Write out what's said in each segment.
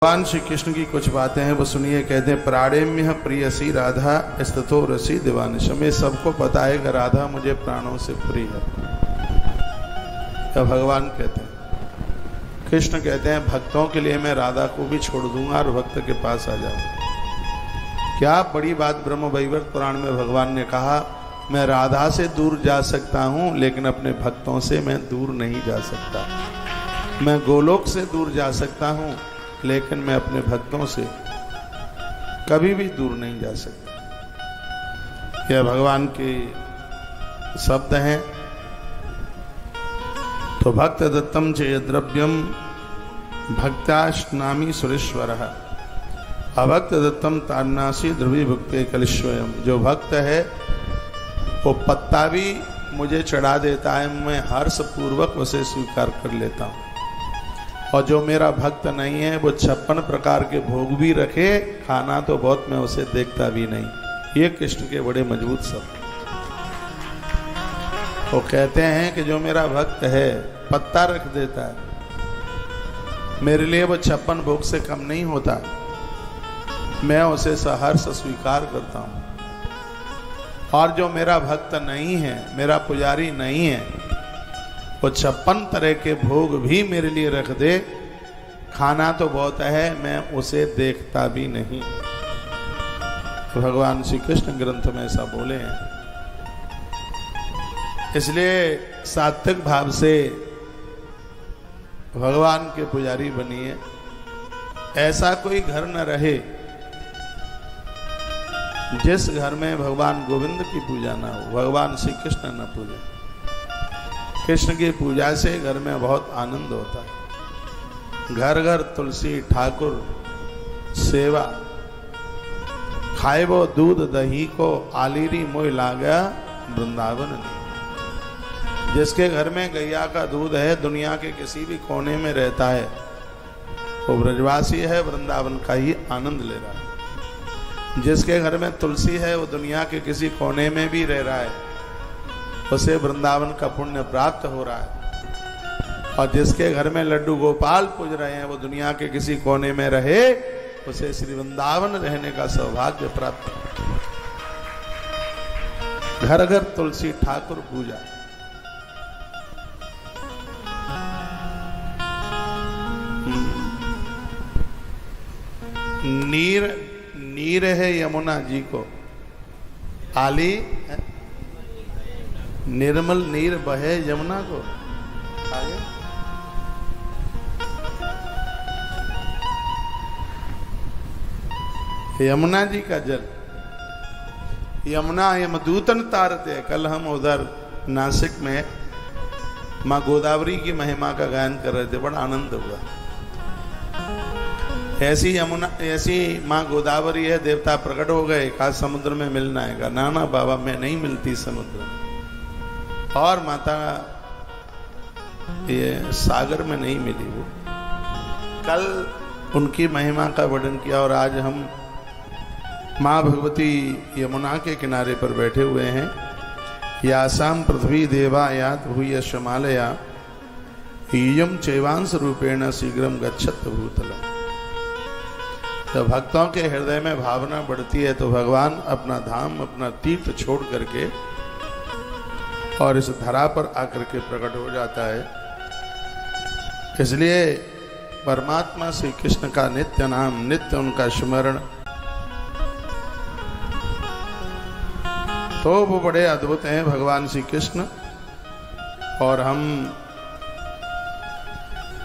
भगवान श्री कृष्ण की कुछ बातें हैं वो सुनिए। कहते हैं प्राणेम्य प्रियसी राधा स्ततो रसी दिवानिश। हमें सबको पता है कि राधा मुझे प्राणों से प्रिय है। क्या भगवान कहते हैं, कृष्ण कहते हैं भक्तों के लिए मैं राधा को भी छोड़ दूंगा और भक्त के पास आ जाऊंगा। क्या बड़ी बात ब्रह्म वैवर्त पुराण में भगवान ने कहा, मैं राधा से दूर जा सकता हूं लेकिन अपने भक्तों से मैं दूर नहीं जा सकता। मैं गोलोक से दूर जा सकता हूं लेकिन मैं अपने भक्तों से कभी भी दूर नहीं जा सकता। यह भगवान के शब्द हैं। तो भक्त दत्तम चे द्रव्यम भक्त्याश्नामी सुरेश्वर अभक्त दत्तम तान्नासी ध्रुवी भुक्ते कलिश्वयम। जो भक्त है वो पत्ता भी मुझे चढ़ा देता है, मैं हर्षपूर्वक उसे स्वीकार कर लेता हूँ। और जो मेरा भक्त नहीं है वो 56 प्रकार के भोग भी रखे, खाना तो बहुत, मैं उसे देखता भी नहीं। ये कृष्ण के बड़े मजबूत शब्द। वो कहते हैं कि जो मेरा भक्त है पत्ता रख देता है, मेरे लिए वो 56 भोग से कम नहीं होता, मैं उसे सहर्ष स्वीकार करता हूँ। और जो मेरा भक्त नहीं है, मेरा पुजारी नहीं है, वो 56 तरह के भोग भी मेरे लिए रख दे, खाना तो बहुत है, मैं उसे देखता भी नहीं। तो भगवान श्री कृष्ण ग्रंथ में ऐसा बोले हैं। इसलिए सात्विक भाव से भगवान के पुजारी बनिए। ऐसा कोई घर न रहे जिस घर में भगवान गोविंद की पूजा ना हो, भगवान श्री कृष्ण न पूजे। कृष्ण की पूजा से घर में बहुत आनंद होता है। घर घर तुलसी ठाकुर सेवा, खाए वो दूध दही को, आलीरी मोह लागा वृंदावन ने। जिसके घर में गैया का दूध है, दुनिया के किसी भी कोने में रहता है, वो ब्रजवासी है, वृंदावन का ही आनंद ले रहा है। जिसके घर में तुलसी है वो दुनिया के किसी कोने में भी रह रहा है, उसे वृंदावन का पुण्य प्राप्त हो रहा है। और जिसके घर में लड्डू गोपाल पूज रहे हैं वो दुनिया के किसी कोने में रहे, उसे श्री वृंदावन रहने का सौभाग्य प्राप्त। घर घर तुलसी ठाकुर पूजा। नीर है यमुना जी को, आली है, निर्मल नीर बहे यमुना को। आगे यमुना जी का जल, यमुना यमदूतन तारते। कल हम उधर नासिक में माँ गोदावरी की महिमा का गायन कर रहे थे, बड़ा आनंद हुआ। ऐसी यमुना, ऐसी माँ गोदावरी है, देवता प्रकट हो गए, कहा समुद्र में मिलना है। ना ना बाबा, मैं नहीं मिलती समुद्र में, और माता ये सागर में नहीं मिली। वो कल उनकी महिमा का वर्णन किया और आज हम माँ भगवती यमुना के किनारे पर बैठे हुए हैं। यासाम पृथ्वी देवा यात भूय शमालया ईयम चैवांश रूपेण शीघ्रम गच्छत भूतलम। तो भक्तों के हृदय में भावना बढ़ती है तो भगवान अपना धाम, अपना तीर्थ छोड़ करके और इस धरा पर आकर के प्रकट हो जाता है। इसलिए परमात्मा श्री कृष्ण का नित्य नाम, नित्य उनका स्मरण, तो वो बड़े अद्भुत हैं भगवान श्री कृष्ण। और हम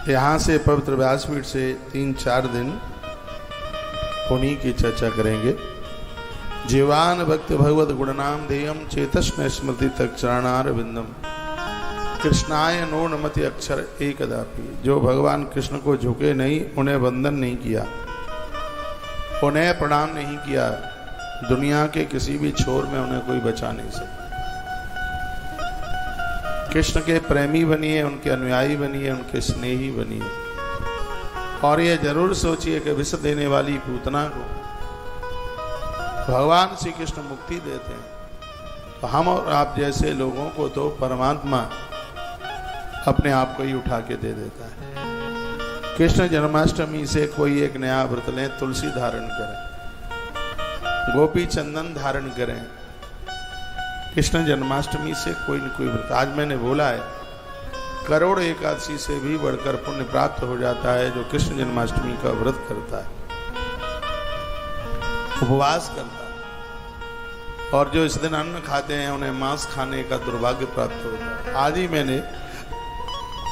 यहाँ से पवित्र व्यासपीठ से 3-4 दिन उन्हीं की चर्चा करेंगे। जीवान भक्त भगवत गुणनाम देयम चेतस्म स्मृति तक चरणार बिंदम कृष्णाय नो नमति अक्षर एकदापि। जो भगवान कृष्ण को झुके नहीं, उन्हें वंदन नहीं किया, उन्हें प्रणाम नहीं किया, दुनिया के किसी भी छोर में उन्हें कोई बचा नहीं सकता। कृष्ण के प्रेमी बनिए, उनके अनुयायी बनिए, उनके स्नेही बनिए। और ये जरूर सोचिए कि विष देने वाली पूतना को भगवान श्री कृष्ण मुक्ति देते हैं, तो हम और आप जैसे लोगों को तो परमात्मा अपने आप को ही उठा के दे देता है। कृष्ण जन्माष्टमी से कोई एक नया व्रत लें, तुलसी धारण करें, गोपी चंदन धारण करें। कृष्ण जन्माष्टमी से कोई न कोई व्रत, आज मैंने बोला है करोड़ एकादशी से भी बढ़कर पुण्य प्राप्त हो जाता है जो कृष्ण जन्माष्टमी का व्रत करता है, उपवास करता है। और जो इस दिन अन्न खाते हैं उन्हें मांस खाने का दुर्भाग्य प्राप्त होता है। आज ही मैंने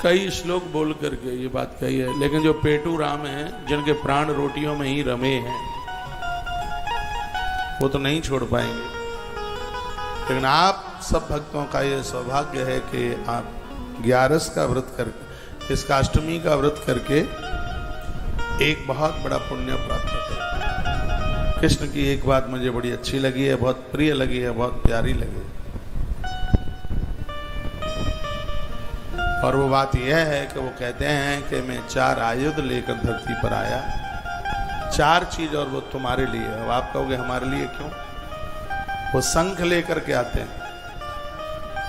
कई श्लोक बोल करके ये बात कही है, लेकिन जो पेटू राम हैं जिनके प्राण रोटियों में ही रमे हैं वो तो नहीं छोड़ पाएंगे। लेकिन आप सब भक्तों का ये सौभाग्य है कि आप 11 का व्रत करके, इसका अष्टमी का व्रत करके एक बहुत बड़ा पुण्य प्राप्त करें। कृष्ण की एक बात मुझे बड़ी अच्छी लगी है, बहुत प्रिय लगी है, बहुत प्यारी लगी है, और वो बात यह है कि वो कहते हैं कि मैं 4 आयुध लेकर धरती पर आया, 4 चीज, और वो तुम्हारे लिए है। अब आप कहोगे हमारे लिए क्यों? वो शंख लेकर के आते हैं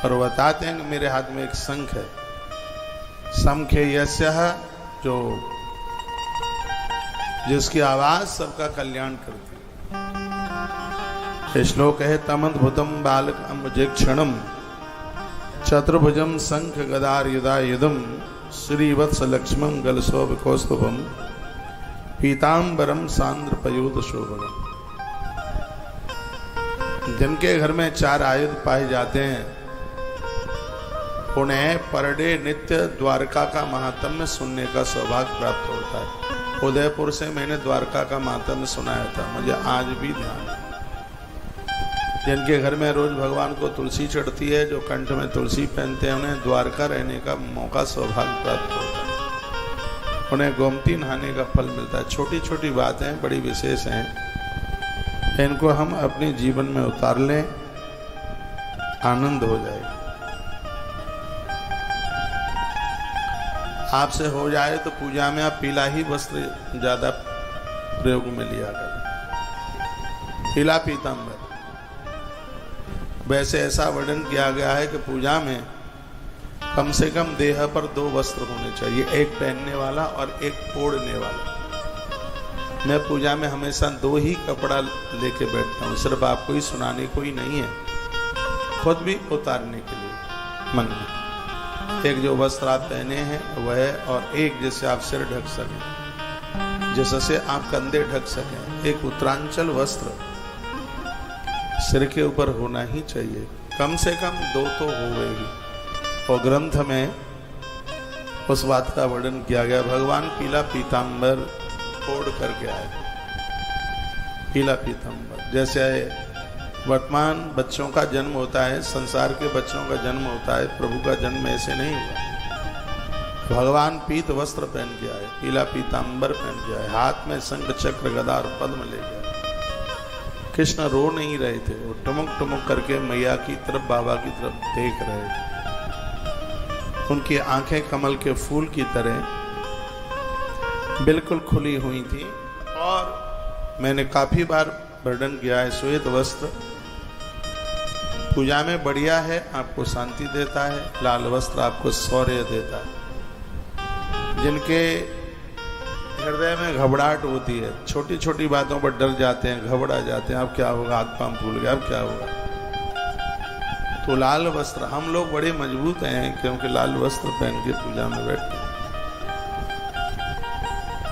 और वो बताते हैं कि मेरे हाथ में एक शंख है, शंखे यस्यः, जो जिसकी आवाज सबका कल्याण करती है। श्लोक है तमद्भुतम बालक अम्बुजे क्षणम चतुर्भुजम शंख गदार युधा युधम श्रीवत्स लक्ष्मण गलशोभ कौस्तुभम पीताम्बरम सांद्र पयोध शोभनम। जिनके घर में 4 आयुध पाए जाते हैं उन्हें पर डे नित्य द्वारका का महात्म्य सुनने का सौभाग्य प्राप्त होता है। उदयपुर से मैंने द्वारका का महात्म्य सुनाया था, मुझे आज भी ध्यान है। जिनके घर में रोज भगवान को तुलसी चढ़ती है, जो कंठ में तुलसी पहनते हैं, उन्हें द्वारका रहने का मौका सौभाग्य प्राप्त होता है। उन्हें गोमती नहाने का फल मिलता है। छोटी छोटी बातें बड़ी विशेष हैं, इनको हम अपने जीवन में उतार लें, आनंद हो जाएगा। आपसे हो जाए तो पूजा में आप पीला ही वस्त्र ज्यादा प्रयोग में लिया करें, पीला पीताम्बर। वैसे ऐसा वर्णन किया गया है कि पूजा में कम से कम देह पर 2 वस्त्र होने चाहिए, एक पहनने वाला और एक ओढ़ने वाला। मैं पूजा में हमेशा 2 ही कपड़ा लेके बैठता हूँ, सिर्फ आपको ही सुनाने को ही नहीं है, खुद भी उतारने के लिए मन में। एक जो वस्त्र आप पहने हैं वह, और एक जिससे आप सिर ढक सकें, जिससे आप कंधे ढक सकें। एक उत्तरांचल वस्त्र सिर के ऊपर होना ही चाहिए, कम से कम 2 तो होवे ही। और ग्रंथ में उस बात का वर्णन किया गया, भगवान पीला पीताम्बर ओढ़ करके आए, पीला पीताम्बर। जैसे वर्तमान बच्चों का जन्म होता है, संसार के बच्चों का जन्म होता है, प्रभु का जन्म ऐसे नहीं हुआ। भगवान पीत वस्त्र पहन के आए, पीला पीताम्बर पहन के आए, हाथ में शंख चक्र गदा और पद्म ले गए। कृष्ण रो नहीं रहे थे, वो टुमुक टुमुक करके मैया की तरफ, बाबा की तरफ देख रहे थे। उनकी आंखें कमल के फूल की तरह बिल्कुल खुली हुई थी। और मैंने काफी बार वर्णन किया है, श्वेत वस्त्र पूजा में बढ़िया है, आपको शांति देता है। लाल वस्त्र आपको शौर्य देता है। जिनके हृदय में घबराहट होती है, छोटी छोटी बातों पर डर जाते हैं, घबरा जाते हैं, अब क्या होगा, हाथ पांव फूल गया, अब क्या होगा, तो लाल वस्त्र, हम लोग बड़े मजबूत हैं क्योंकि लाल वस्त्र पहन के पूजा में बैठते हैं।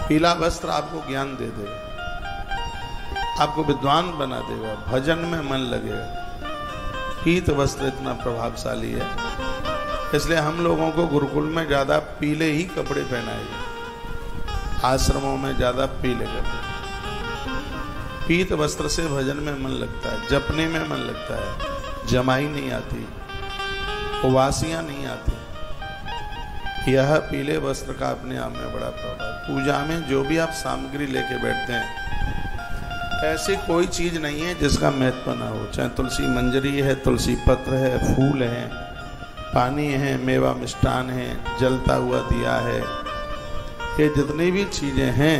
पीला वस्त्र आपको ज्ञान दे देगा, आपको विद्वान बना देगा, भजन में मन लगेगा। पीत वस्त्र इतना प्रभावशाली है, इसलिए हम लोगों को गुरुकुल में ज्यादा पीले ही कपड़े पहनाए जाए, आश्रमों में ज्यादा पीले कपड़े। पीत वस्त्र से भजन में मन लगता है, जपने में मन लगता है, जमाई नहीं आती, उवासियां नहीं आती। यह पीले वस्त्र का अपने आप में बड़ा प्रभाव। पूजा में जो भी आप सामग्री लेके बैठते हैं, ऐसी कोई चीज नहीं है जिसका महत्व ना हो। चाहे तुलसी मंजरी है, तुलसी पत्र है, फूल है, पानी है, मेवा मिष्ठान है, जलता हुआ दिया है, ये जितनी भी चीजें हैं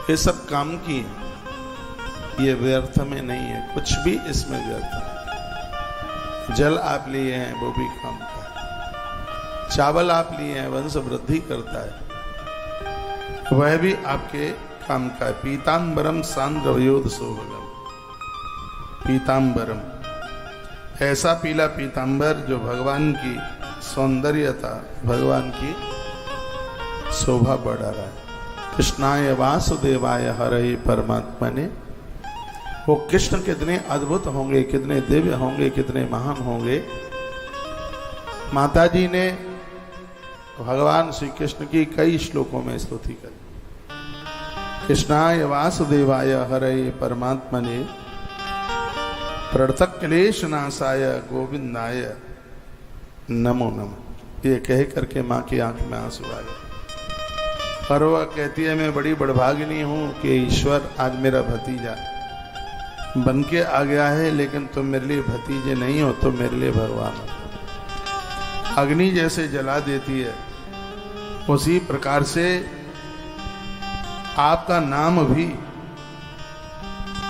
ये सब काम की हैं, ये व्यर्थ में नहीं है, कुछ भी इसमें व्यर्थ नहीं। जल आप लिए हैं वो भी काम का, चावल आप लिए हैं, वंश वृद्धि करता है, वह भी आपके काम का है। पीताम्बरम सांद्रवयोध शोभगम, पीताम्बरम ऐसा पीला पीताम्बर जो भगवान की सौंदर्यता, भगवान की शोभा बढ़ा रहा है। कृष्णाय वासुदेवाय हरे परमात्मा ने, वो कृष्ण कितने अद्भुत होंगे, कितने दिव्य होंगे, कितने महान होंगे। माताजी ने भगवान श्री कृष्ण की कई श्लोकों में स्तुति करी। कृष्णाय वासुदेवाय हरे परमात्मा ने, प्रणतक क्लेश नाशाय गोविंदाय नमो नमः, ये कह करके माँ की आंख में आंसू आ गए। पर वह कहती है, मैं बड़ी बड़भागिनी हूँ कि ईश्वर आज मेरा भतीजा बन के आ गया है, लेकिन तुम मेरे लिए भतीजे नहीं हो, तुम मेरे लिए भगवान हो। अग्नि जैसे जला देती है, उसी प्रकार से आपका नाम भी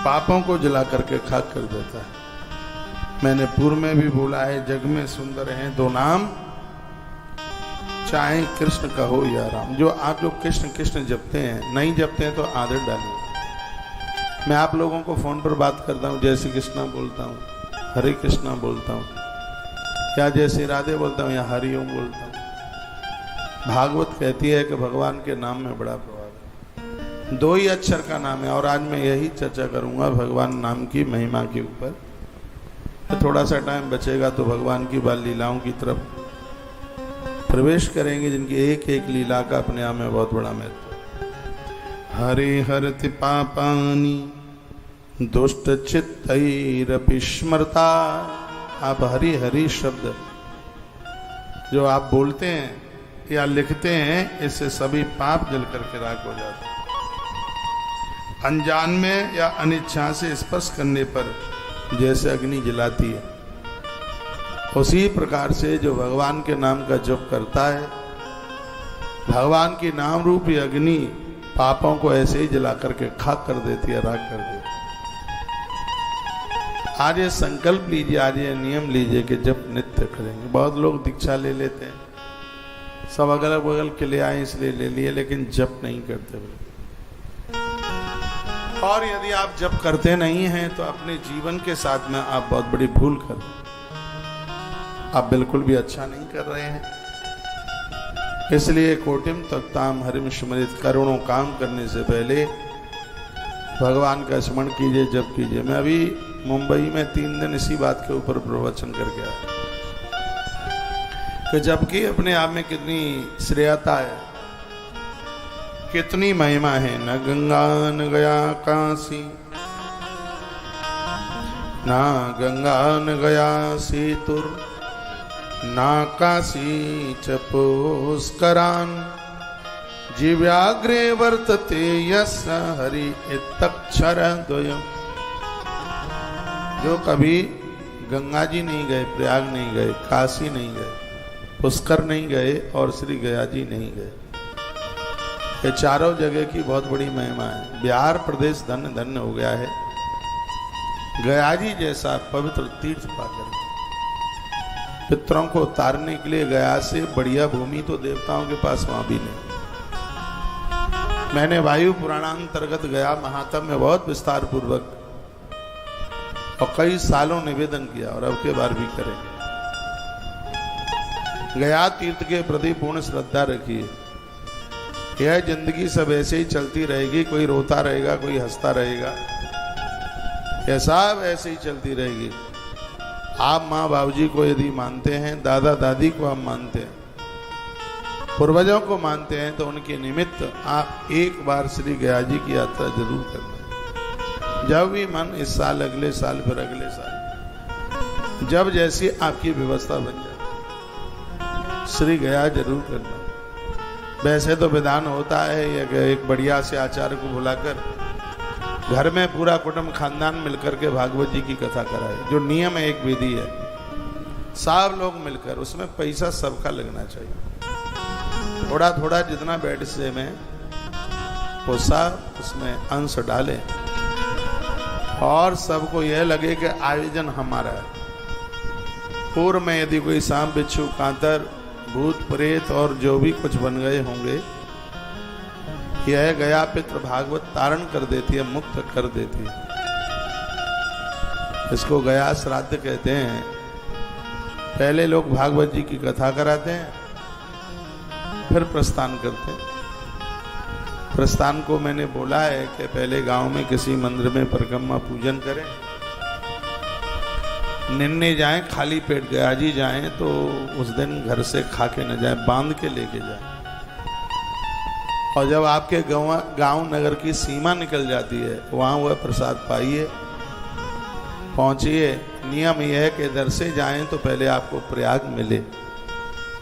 पापों को जला करके खाक कर देता है। मैंने पूर्व में भी बोला है, जग में सुंदर हैं दो नाम, चाहे कृष्ण का हो या राम। जो आप लोग कृष्ण कृष्ण जपते हैं, नहीं जपते हैं तो आदत डालिए। मैं आप लोगों को फोन पर बात करता हूँ, जय श्री कृष्णा बोलता हूँ, हरे कृष्णा बोलता हूँ, या जय श्री राधे बोलता हूँ, या हरि ओम बोलता हूँ। भागवत कहती है कि भगवान के नाम में बड़ा प्रभाव है। दो ही अक्षर का नाम है, और आज मैं यही चर्चा करूंगा भगवान नाम की महिमा के ऊपर। तो थोड़ा सा टाइम बचेगा तो भगवान की बाल लीलाओं की तरफ प्रवेश करेंगे, जिनकी एक एक लीला का अपने आप में बहुत बड़ा महत्व। हरे हरति पापानि दुष्ट चित्तैरपि स्मृता। आप हरि हरि शब्द जो आप बोलते हैं या लिखते हैं, इससे सभी पाप जल करके राख हो जाते हैं। अनजान में या अनिच्छा से स्पर्श करने पर जैसे अग्नि जलाती है, उसी प्रकार से जो भगवान के नाम का जप करता है, भगवान की नाम रूपी अग्नि पापों को ऐसे ही जला करके खाक कर देती है, राख कर देती है। आज ये संकल्प लीजिए, आज ये नियम लीजिए कि जप नित्य करेंगे। बहुत लोग दीक्षा ले लेते हैं, सब अगल बगल के ले आए इसलिए ले लिए, लेकिन जप नहीं करते। और यदि आप जप करते नहीं हैं तो अपने जीवन के साथ में आप बहुत बड़ी भूल कर रहे हैं। आप बिल्कुल भी अच्छा नहीं कर रहे हैं। इसलिए कोटिम तक्ताम हरिम स्मृत, करोड़ों काम करने से पहले भगवान का स्मरण कीजिए, जप कीजिए। मैं अभी मुंबई में 3 दिन इसी बात के ऊपर प्रवचन करके आया कि जबकि अपने आप में कितनी श्रेयता है, कितनी महिमा है। न गंगा न गया काशी, ना गंगा न गया सेतुर, ना काशी च पुष्करान्, जीव्याग्रे वर्तते यस् हरि इत्तक्षर द्वयम्। जो कभी गंगा जी नहीं गए, प्रयाग नहीं गए, काशी नहीं गए, पुष्कर नहीं गए और श्री गया जी नहीं गए, ये चारों जगह की बहुत बड़ी महिमा है। बिहार प्रदेश धन्य धन्य हो गया है गया जी जैसा पवित्र तीर्थ पाकर। पितरों को उतारने के लिए गया से बढ़िया भूमि तो देवताओं के पास वहां भी नहीं। मैंने वायु पुराणांतर्गत गया महात्म्य में बहुत विस्तार पूर्वक और कई सालों निवेदन किया, और अब के बार भी करेंगे। गया तीर्थ के प्रति पूर्ण श्रद्धा रखिए। यह जिंदगी सब ऐसे ही चलती रहेगी, कोई रोता रहेगा, कोई हंसता रहेगा, यह सब ऐसे ही चलती रहेगी। आप माँ बाबूजी को यदि मानते हैं, दादा दादी को आप मानते हैं, पूर्वजों को मानते हैं, तो उनके निमित्त आप एक बार श्री गया जी की यात्रा जरूर करना। जब भी मन, इस साल, अगले साल, फिर अगले साल, जब जैसी आपकी व्यवस्था बन जाए, श्री गया जरूर करना। वैसे तो विधान होता है एक बढ़िया से आचार्य को बुलाकर घर में पूरा कुटुंब खानदान मिलकर के भागवत जी की कथा कराए, जो नियम है, एक विधि है, सब लोग मिलकर, उसमें पैसा सबका लगना चाहिए। थोड़ा थोड़ा जितना बैठ से में वो सब उसमें अंश डालें, और सबको यह लगे कि आयोजन हमारा है। पूर्व में यदि कोई सांप बिच्छू कांतर भूत प्रेत और जो भी कुछ बन गए होंगे, यह गया पितृ भागवत तारण कर देती है, मुक्त कर देती है। इसको गया श्राद्ध कहते हैं। पहले लोग भागवत जी की कथा कराते हैं, फिर प्रस्थान करते हैं। प्रस्थान को मैंने बोला है कि पहले गांव में किसी मंदिर में परिक्रमा पूजन करें, निन्ने जाएं, खाली पेट गया जी जाएं तो उस दिन घर से खा के न जाएं, बांध के लेके जाएं। और जब आपके गांव नगर की सीमा निकल जाती है, वहां वह प्रसाद पाइए, पहुंचिए। नियम यह है कि इधर से जाएं तो पहले आपको प्रयाग मिले,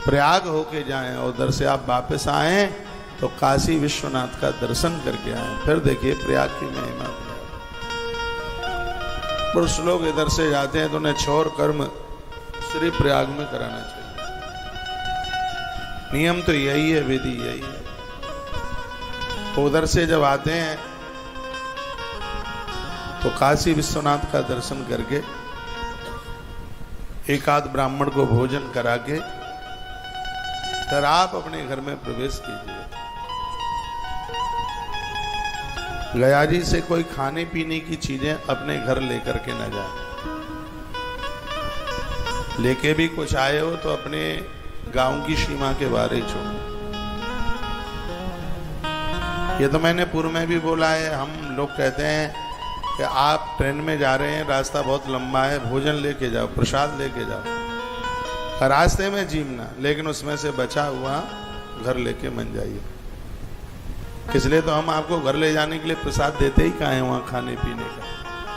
प्रयाग होके जाएं, और उधर से आप वापस आएं तो काशी विश्वनाथ का दर्शन करके आएं। फिर देखिए प्रयाग की महिमा। पुरुष लोग इधर से जाते हैं तो उन्हें छोर कर्म श्री प्रयाग में कराना चाहिए। नियम तो यही है, विधि यही है। तो उधर से जब आते हैं तो काशी विश्वनाथ का दर्शन करके एक आध ब्राह्मण को भोजन करा के फिर आप अपने घर में प्रवेश कीजिए। गया जी से कोई खाने पीने की चीजें अपने घर लेकर के न जाए। लेके भी कुछ आए हो तो अपने गांव की सीमा के बारे छोड़ो। ये तो मैंने पूर्व में भी बोला है। हम लोग कहते हैं कि आप ट्रेन में जा रहे हैं, रास्ता बहुत लंबा है, भोजन लेके जाओ, प्रसाद लेके जाओ, रास्ते में जीमना, लेकिन उसमें से बचा हुआ घर लेके मन जाइए। इसलिए तो हम आपको घर ले जाने के लिए प्रसाद देते ही कहाँ हैं वहाँ खाने पीने का।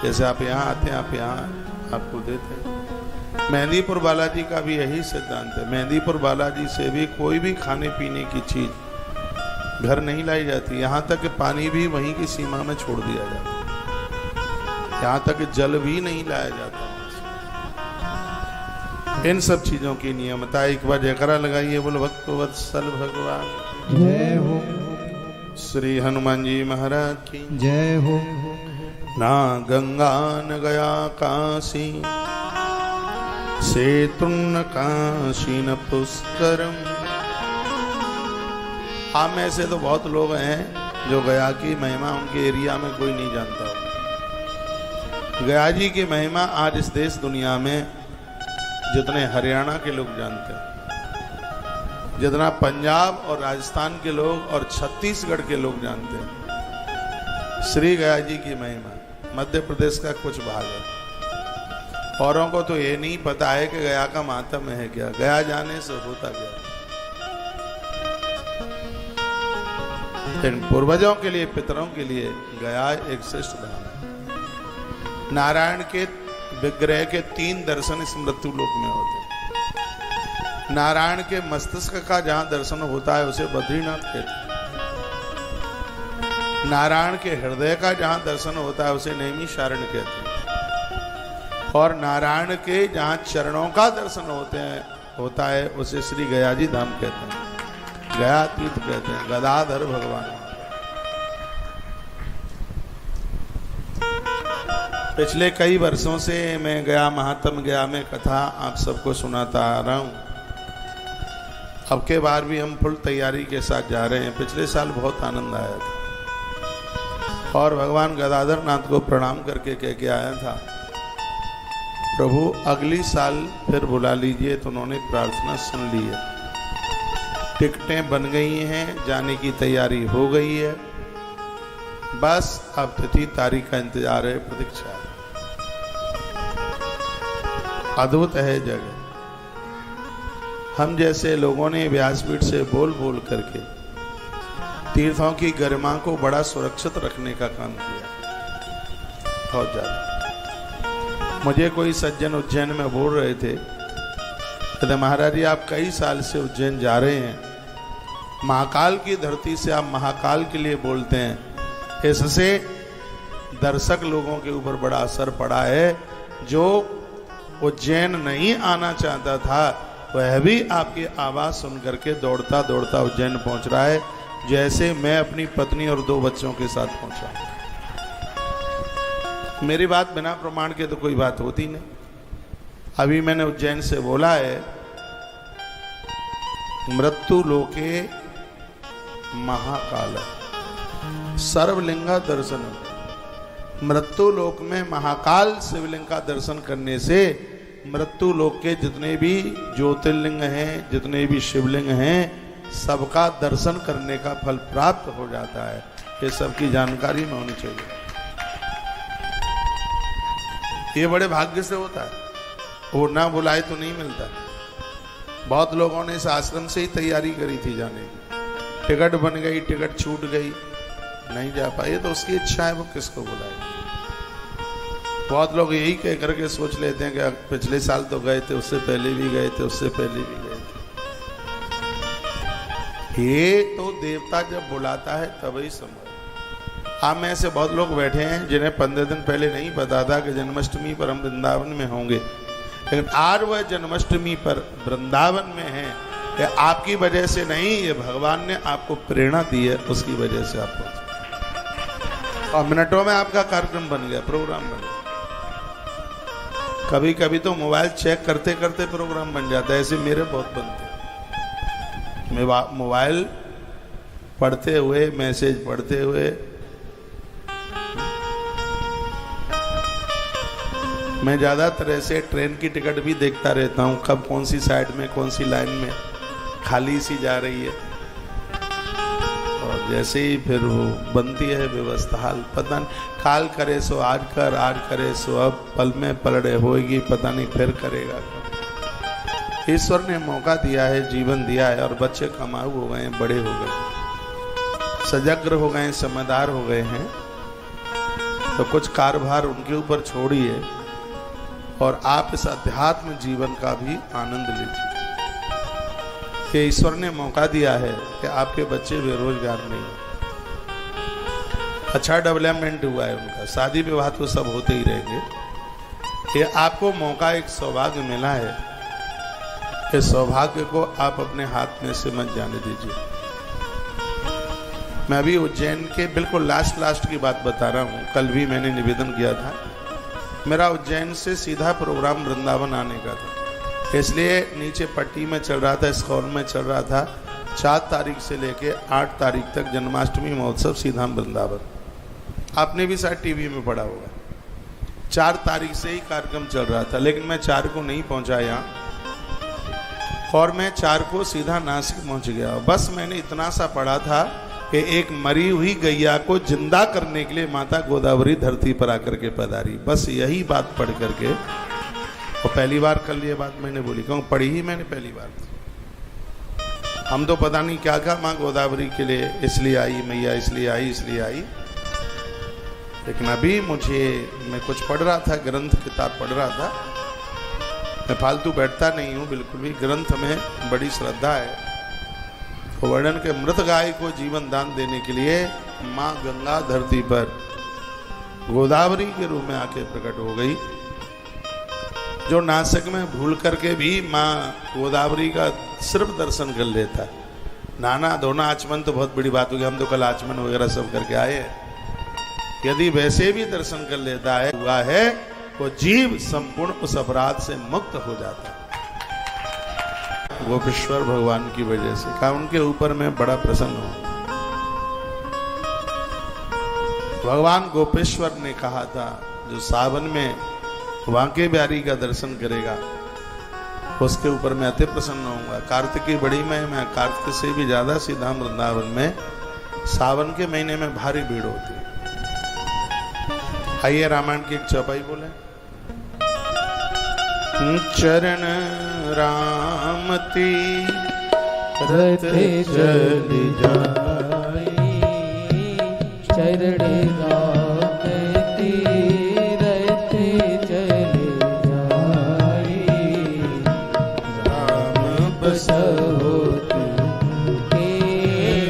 जैसे आप यहाँ आते हैं, आप यहाँ आपको देते हैं। मेहंदीपुर बालाजी का भी यही सिद्धांत है। मेहंदीपुर बालाजी से भी कोई भी खाने पीने की चीज घर नहीं लाई जाती। यहाँ तक कि पानी भी वहीं की सीमा में छोड़ दिया जाता है। यहाँ तक जल भी नहीं लाया जाता। इन सब चीजों की नियमता। एक बार जयकारा लगाइए, बोलो भक्तवत्सल भगवान जय हो। श्री हनुमान जी महाराज की जय हो। ना गंगा न गया काशी, सेतुन काशी न पुष्करम। आप में से तो बहुत लोग हैं जो गया की महिमा उनके एरिया में कोई नहीं जानता। गया जी की महिमा आज इस देश दुनिया में जितने हरियाणा के लोग जानते हैं, जितना पंजाब और राजस्थान के लोग और छत्तीसगढ़ के लोग जानते हैं श्री गया जी की महिमा, मध्य प्रदेश का कुछ भाग है। औरों को तो ये नहीं पता है कि गया का मातम है क्या, गया जाने से होता क्या। इन पूर्वजों के लिए, पितरों के लिए गया एक श्रेष्ठ धाम है। नारायण के विग्रह के 3 दर्शन इस मृत्यु लोक में होते हैं। नारायण के मस्तिष्क का जहां दर्शन होता है उसे बद्रीनाथ कहते हैं। नारायण के हृदय का जहां दर्शन होता है उसे नैमिषारण्य कहते हैं। और नारायण के जहां चरणों का दर्शन होता है उसे श्री गया जी धाम कहते हैं, गया तीर्थ कहते हैं, गदाधर भगवान। पिछले कई वर्षों से मैं गया महात्म, गया में कथा आप सबको सुनाता आ रहा हूं। अब के बार भी हम फुल तैयारी के साथ जा रहे हैं। पिछले साल बहुत आनंद आया था और भगवान गदाधर नाथ को प्रणाम करके कह के आया था, प्रभु अगली साल फिर बुला लीजिए। तो उन्होंने प्रार्थना सुन ली है, टिकटें बन गई हैं, जाने की तैयारी हो गई है, बस अब तिथि तारीख का इंतजार है, प्रतीक्षा है। अद्भुत है जगह। हम जैसे लोगों ने व्यासपीठ से बोल बोल करके तीर्थों की गरिमा को बड़ा सुरक्षित रखने का काम किया, बहुत ज्यादा। मुझे कोई सज्जन उज्जैन में बोल रहे थे, कहते महाराज जी आप कई साल से उज्जैन जा रहे हैं, महाकाल की धरती से आप महाकाल के लिए बोलते हैं, इससे दर्शक लोगों के ऊपर बड़ा असर पड़ा है। जो उज्जैन नहीं आना चाहता था वह भी आपकी आवाज सुन करके दौड़ता दौड़ता उज्जैन पहुंच रहा है, जैसे मैं अपनी पत्नी और 2 बच्चों के साथ पहुंचा। मेरी बात बिना प्रमाण के तो कोई बात होती नहीं। अभी मैंने उज्जैन से बोला है मृत्यु लोके महाकाल सर्वलिंगा दर्शन। मृत्यु लोक में महाकाल शिवलिंग का दर्शन करने से मृत्यु लोक के जितने भी ज्योतिर्लिंग हैं, जितने भी शिवलिंग हैं, सबका दर्शन करने का फल प्राप्त हो जाता है। ये सबकी जानकारी में होनी चाहिए। ये बड़े भाग्य से होता है, वो ना बुलाए तो नहीं मिलता। बहुत लोगों ने इस आश्रम से ही तैयारी करी थी जाने की, टिकट बन गई, टिकट छूट गई, नहीं जा पाए, तो उसकी इच्छा है, वो किसको बुलाए। बहुत लोग यही कह करके सोच लेते हैं कि पिछले साल तो गए थे, उससे पहले भी गए थे, उससे पहले भी गए थे। ये तो देवता जब बुलाता है तभी संभव। आप में से बहुत लोग बैठे हैं जिन्हें 15 दिन पहले नहीं पता था कि जन्माष्टमी पर हम वृंदावन में होंगे, लेकिन आज वह जन्माष्टमी पर वृंदावन में है। ये आपकी वजह से नहीं, ये भगवान ने आपको प्रेरणा दी है, उसकी वजह से आप पहुंचे। और मिनटों में आपका कार्यक्रम बन गया, प्रोग्राम बन गया। कभी कभी तो मोबाइल चेक करते करते प्रोग्राम बन जाता है, ऐसे मेरे बहुत बनते हैं। मोबाइल पढ़ते हुए, मैसेज पढ़ते हुए, मैं ज़्यादातर ऐसे ट्रेन की टिकट भी देखता रहता हूँ, कब कौन सी साइड में, कौन सी लाइन में खाली सी जा रही है। और जैसे ही फिर वो बनती है व्यवस्था, हाल पता नहीं, काल करे सो आज कर, आज करे सो अब, पल में पलड़े होएगी, पता नहीं फिर करेगा। ईश्वर ने मौका दिया है, जीवन दिया है, और बच्चे कमाऊ हो गए हैं, बड़े हो गए, सजग्र हो गए, समझदार हो गए हैं, तो कुछ कार्यभार उनके ऊपर छोड़िए और आप इस अध्यात्म जीवन का भी आनंद लीजिए। कि ईश्वर ने मौका दिया है कि आपके बच्चे बेरोजगार नहीं, अच्छा डेवलपमेंट हुआ है उनका, शादी विवाह तो सब होते ही रहेंगे। ये आपको मौका, एक सौभाग्य मिला है, इस सौभाग्य को आप अपने हाथ में से मत जाने दीजिए। मैं अभी उज्जैन के बिल्कुल लास्ट की बात बता रहा हूँ। कल भी मैंने निवेदन किया था, मेरा उज्जैन से सीधा प्रोग्राम वृंदावन आने का था, इसलिए नीचे पट्टी में चल रहा था, स्कॉल में चल रहा था। 4 तारीख से लेके 8 तारीख तक जन्माष्टमी महोत्सव सीधा वृंदावन। आपने भी शायद टीवी में पढ़ा होगा। 4 तारीख से ही कार्यक्रम चल रहा था, लेकिन मैं 4 को नहीं पहुंचा यहाँ, और मैं 4 को सीधा नासिक पहुंच गया। बस मैंने इतना सा पढ़ा था कि एक मरी हुई गैया को जिंदा करने के लिए माता गोदावरी धरती पर आकर के पधारी। बस यही बात पढ़ करके, और पहली बार कल ये बात मैंने बोली, क्यों पढ़ी ही मैंने पहली बार। हम तो पता नहीं क्या क्या माँ गोदावरी के लिए इसलिए आई, मैया इसलिए आई, लेकिन अभी मैं कुछ पढ़ रहा था, ग्रंथ किताब पढ़ रहा था। मैं फालतू बैठता नहीं हूँ बिल्कुल भी, ग्रंथ में बड़ी श्रद्धा है। वर्णन के मृत गाय को जीवन दान देने के लिए माँ गंगा धरती पर गोदावरी के रूप में आके प्रकट हो गई। जो नासिक में भूल करके भी माँ गोदावरी का सिर्फ दर्शन कर लेता, नहाना धोना आचमन तो बहुत बड़ी बात होगी, हम तो कल आचमन वगैरह सब करके आए हैं। यदि वैसे भी दर्शन कर लेता है हुआ है, वो जीव संपूर्ण उस अपराध से मुक्त हो जाता है। गोपेश्वर भगवान की वजह से कहा, उनके ऊपर मैं बड़ा प्रसन्न हूं। भगवान गोपेश्वर ने कहा था, जो सावन में वांके बिहारी का दर्शन करेगा उसके ऊपर मैं अति प्रसन्न होऊंगा। कार्तिक की बड़ी महिमा, कार्तिक से भी ज्यादा सीधा वृंदावन में सावन के महीने में भारी भीड़ होती है। आइए रामायण की एक चौपाई बोले। चरण राम तीरथ चल जाई, चरण राम तीरथ चल जाई, राम बसहो के मन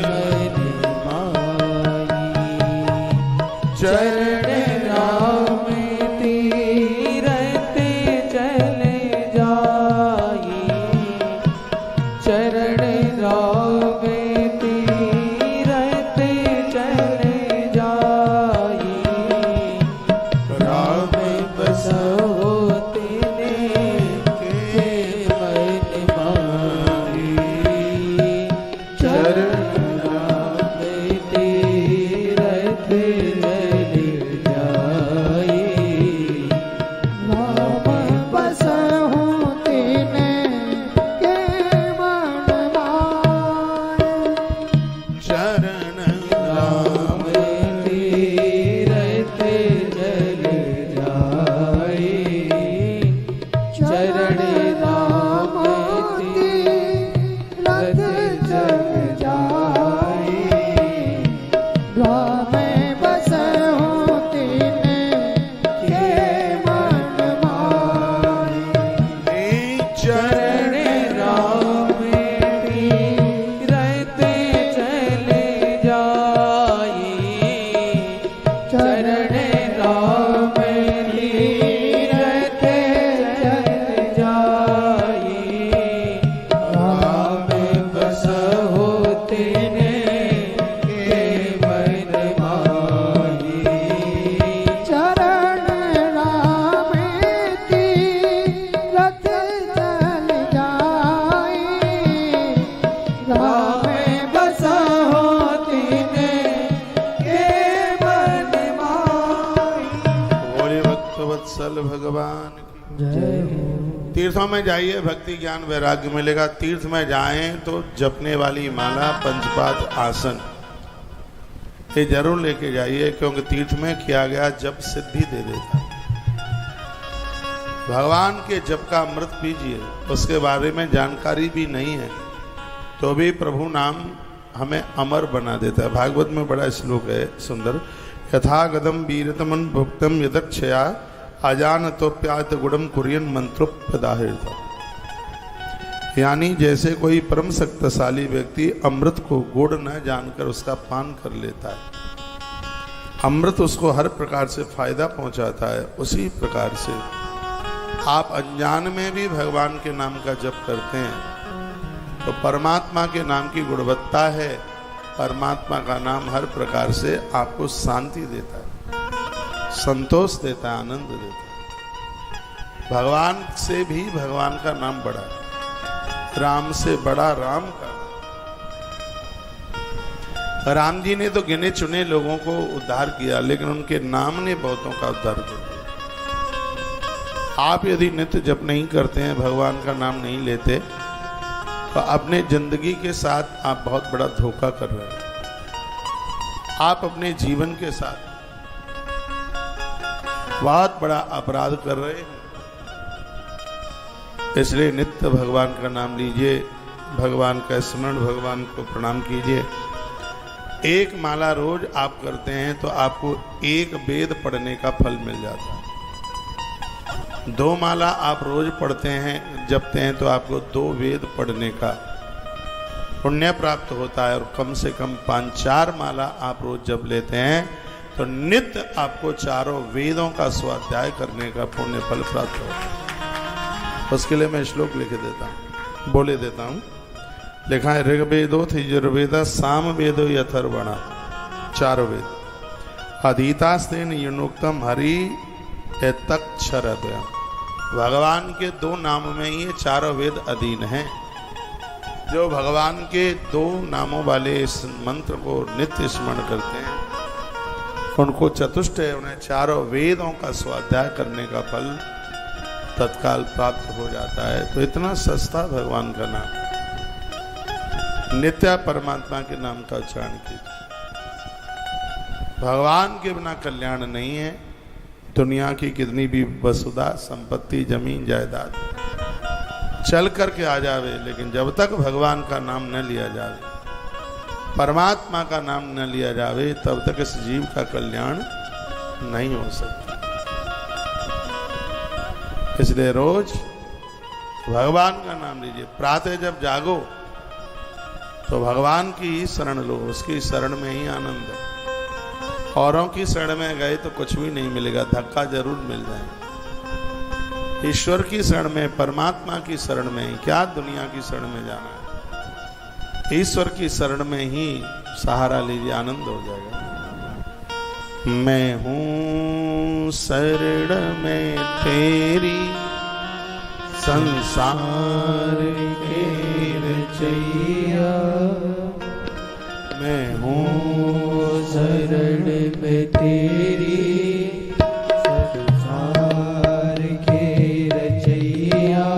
माई। चरण राम तीरथ चल जाई, चरण राम तीरथ चल जाई, राम बसहो तिने के मन माई। राम में बसहु तिने के मन माही। चरण राम रहते चले जाई। चरण राम रहते चले जाई। राम बसहु तिने के मन माही। चरण राम तीरथ चल जाई। राम बसहु तिने के मन माही। बोले भक्तवत्सल भगवान की जय हो। तीर्थों में जाइए, भक्ति ज्ञान वैराग्य मिलेगा। तीर्थ में जाएं तो जपने वाली माला, पंचपाद, आसन ये जरूर लेके जाइए, क्योंकि तीर्थ में किया गया जप सिद्धि दे देता है। भगवान के जप का अमृत पीजिए, उसके बारे में जानकारी भी नहीं है तो भी प्रभु नाम हमें अमर बना देता है। भागवत में बड़ा श्लोक है सुंदर, यथागतम वीरतमन भुक्तम यदक्षया अजानतोप्यात गुणम कुरियन मंत्रोपदाहृता। यानी जैसे कोई परम शक्तिशाली व्यक्ति अमृत को गुड़ न जानकर उसका पान कर लेता है, अमृत उसको हर प्रकार से फायदा पहुंचाता है, उसी प्रकार से आप अनजान में भी भगवान के नाम का जप करते हैं तो परमात्मा के नाम की गुणवत्ता है। परमात्मा का नाम हर प्रकार से आपको शांति देता है, संतोष देता है, आनंद देता है। भगवान से भी भगवान का नाम बड़ा है, राम से बड़ा राम का नाम। राम जी ने तो गिने चुने लोगों को उद्धार किया, लेकिन उनके नाम ने बहुतों का उद्धार किया। आप यदि नित्य जप नहीं करते हैं, भगवान का नाम नहीं लेते, तो अपने जिंदगी के साथ आप बहुत बड़ा धोखा कर रहे हैं। आप अपने जीवन के साथ बहुत बड़ा अपराध कर रहे हैं। इसलिए नित्य भगवान का नाम लीजिए, भगवान का स्मरण, भगवान को प्रणाम कीजिए। एक माला रोज आप करते हैं तो आपको एक वेद पढ़ने का फल मिल जाता है। 2 माला आप रोज पढ़ते हैं, जपते हैं, तो आपको 2 वेद पढ़ने का पुण्य प्राप्त होता है। और कम से कम 5-4 माला आप रोज जप लेते हैं तो नित्य आपको 4 वेदों का स्वाध्याय करने का पुण्य फल प्राप्त होता है। उसके लिए मैं श्लोक लिख देता हूँ, बोले देता हूँ। लिखा है, ऋग्वेदो यजुर्वेद साम वेदो यथर्वण, 4 वेद। अधीतास्तेन युनोक्तम हरि एतक्षरद। भगवान के 2 नाम में ये 4 वेद अधीन हैं। जो भगवान के 2 नामों वाले इस मंत्र को नित्य स्मरण करते हैं, उनको चतुष्ट है, उन्हें 4 वेदों का स्वाध्याय करने का फल तत्काल प्राप्त हो जाता है। तो इतना सस्ता भगवान का नाम, नित्य परमात्मा के नाम का उच्चारण कीजिए। भगवान के बिना कल्याण नहीं है। दुनिया की कितनी भी वसुधा संपत्ति, जमीन जायदाद चल करके आ जावे, लेकिन जब तक भगवान का नाम न लिया जावे, परमात्मा का नाम न लिया जावे, तब तक इस जीव का कल्याण नहीं हो सकता। इसलिए रोज भगवान का नाम लीजिए। प्रातः जब जागो तो भगवान की ही शरण लो, उसकी शरण में ही आनंद है। औरों की शरण में गए तो कुछ भी नहीं मिलेगा, धक्का जरूर मिल जाएगा। ईश्वर की शरण में, परमात्मा की शरण में, क्या दुनिया की शरण में जाना है। ईश्वर की शरण में ही सहारा लीजिए, आनंद हो जाएगा। मैं हूँ शरण में तेरी, संसार के रचैया। मैं हूँ शरण में तेरी, संसार के रचैया।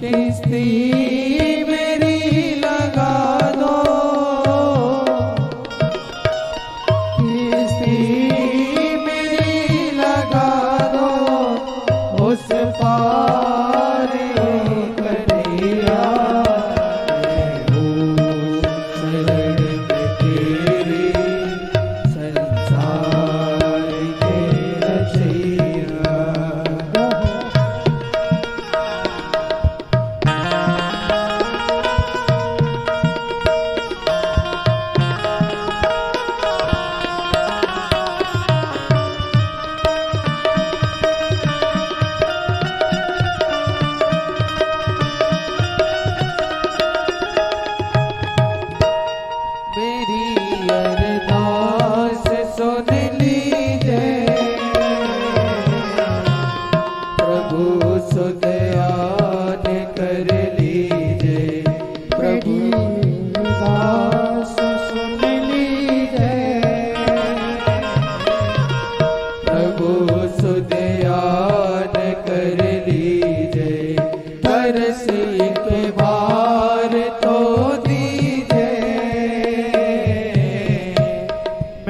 किस्ती मेरी लगा दो, किस्ती मेरी लगा दो, उस पार कन्हैया। मैं हूँ शरण में तेरी,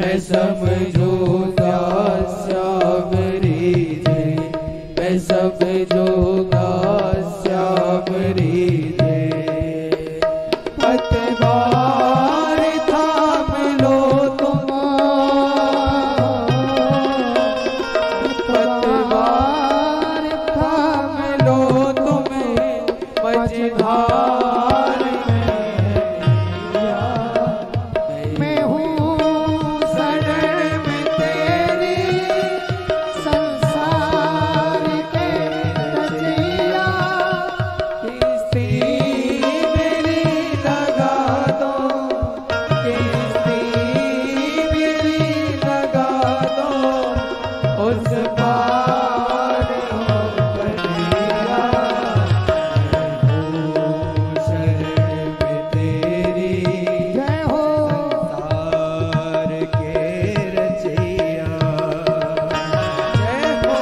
मैं समझूंगा श्याम री जय, मैं समझूंगा श्याम री जय। पतवार थाम लो तुम, पतवार थाम लो तुम, मझधार मैं हूँ शरण में तेरी, संसार के रचैया। किस्ती मेरी लगा दो, किस्ती मेरी लगा दो, उस पार हो कन्हैया। मैं हूँ शरण में तेरी, जय हो संसार के रचैया। जय हो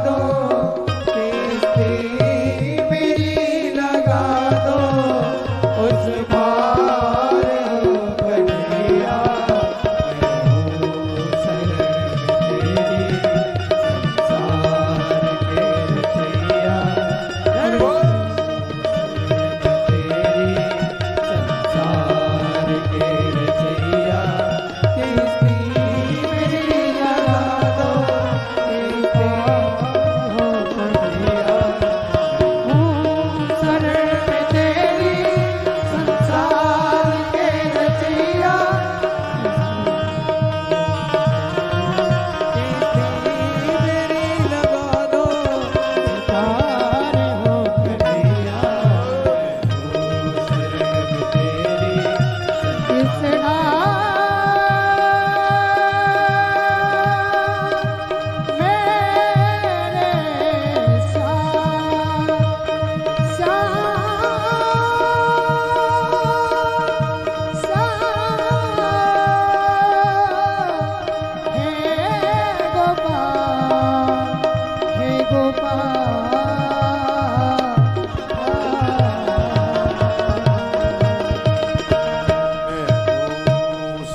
दो, किस्ती मेरी लगा दो, उस पार हो कन्हैया। मैं हूँ शरण में तेरी संसार के रचैया, किस्ती मेरी लगा दो, पार हो कन्हैया।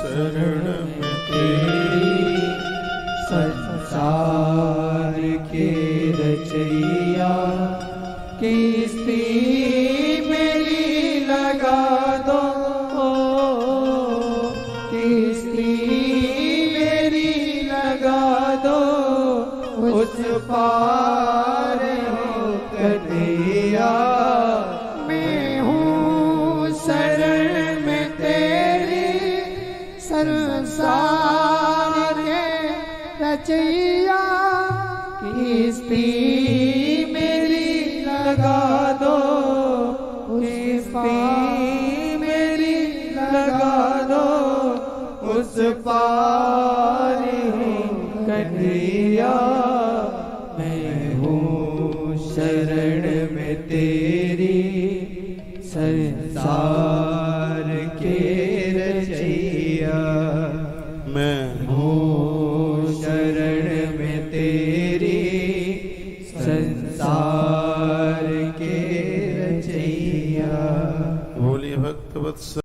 शरण में तेरी संसार के रचैया, किस्ती मेरी लगा दो, किस्ती मेरी लगा दो, उस पार हो कन्हैया। मैं हूँ शरण में तेरी संसार के रचैया, किस्ती मेरी लगा दो, किस्ती मेरी लगा दो, उस पार हो कन्हैया। मैं हूँ शरण में तेरी संसार के रचैया। मैं हूँ शरण में तेरी संसार के रचैया। बोलिए भक्तवत्सल